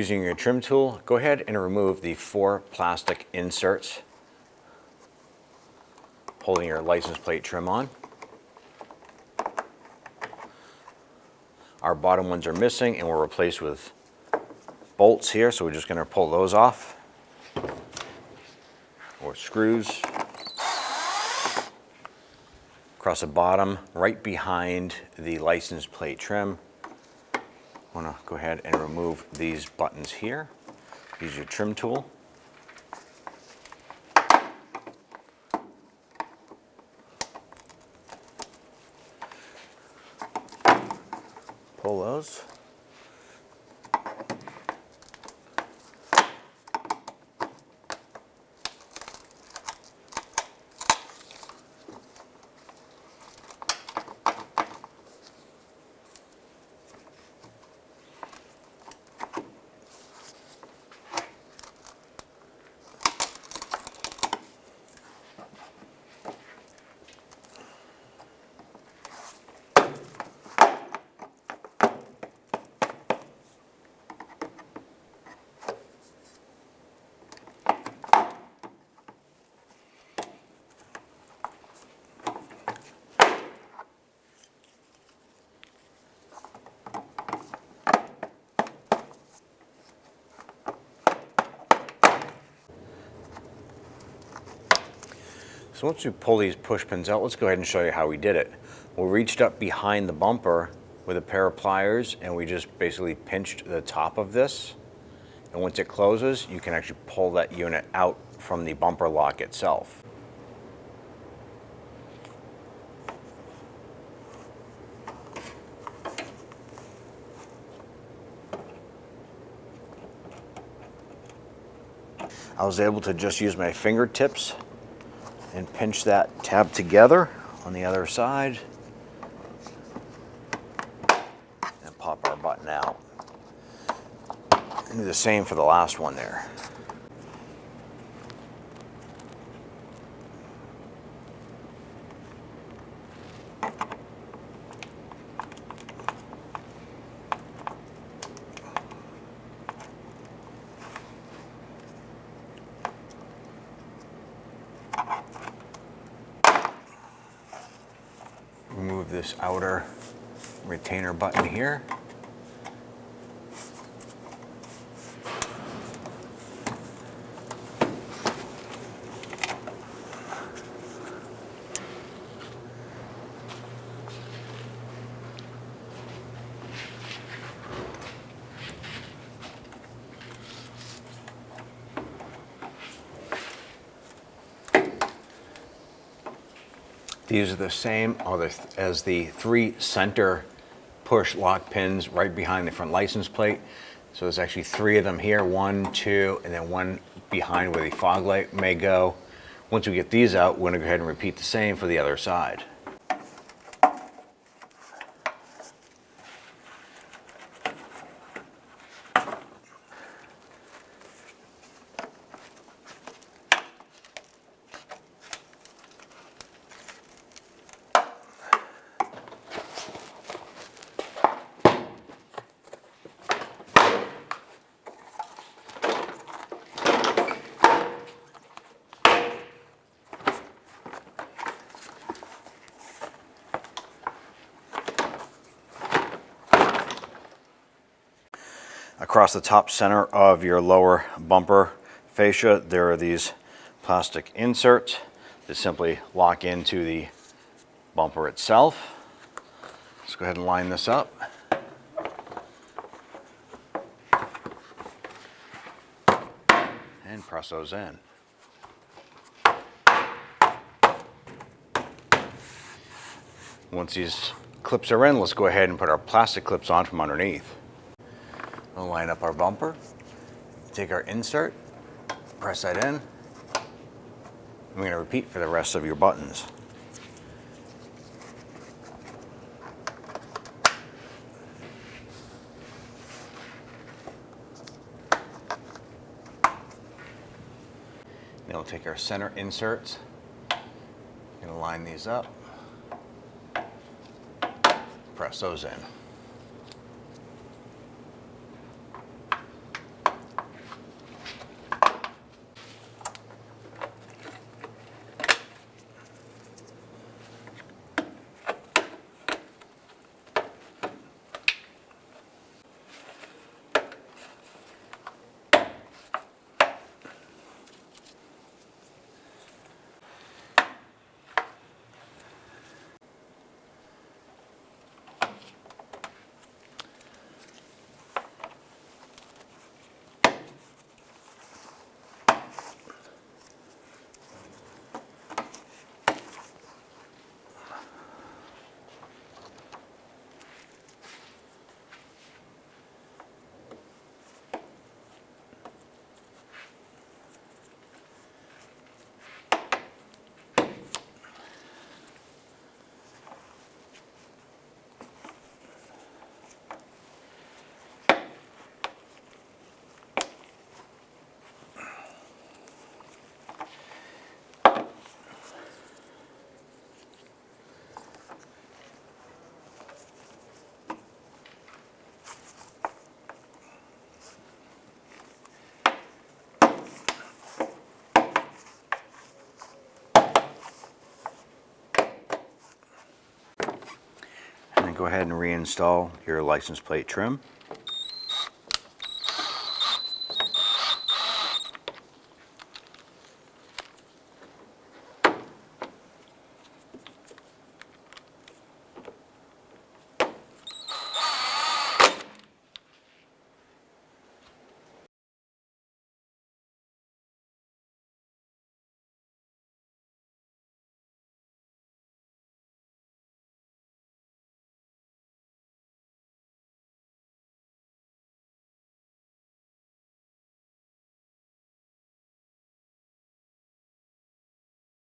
Using your trim tool, go ahead and remove the 4 plastic inserts, holding your license plate trim on. Our bottom ones are missing and we're replaced with bolts here, so we're just going to pull those off, or screws. Across the bottom, right behind the license plate trim, I want to go ahead and remove these buttons here. Use your trim tool. Pull those. So once we pull these push pins out, let's go ahead and show you how we did it. We reached up behind the bumper with a pair of pliers and we just basically pinched the top of this. And once it closes, you can actually pull that unit out from the bumper lock itself. I was able to just use my fingertips and pinch that tab together on the other side and pop our button out. And do the same for the last one there. Remove this outer retainer button here. These are the same as the 3 center push lock pins right behind the front license plate. So there's actually 3 of them here, 1, 2, and then 1 behind where the fog light may go. Once we get these out, we're going to go ahead and repeat the same for the other side. Across the top center of your lower bumper fascia, there are these plastic inserts that simply lock into the bumper itself. Let's go ahead and line this up. And press those in. Once these clips are in, let's go ahead and put our plastic clips on from underneath. We'll line up our bumper, take our insert, press that in. I'm going to repeat for the rest of your buttons. Now we'll take our center inserts, going to line these up, press those in. go ahead and reinstall your license plate trim.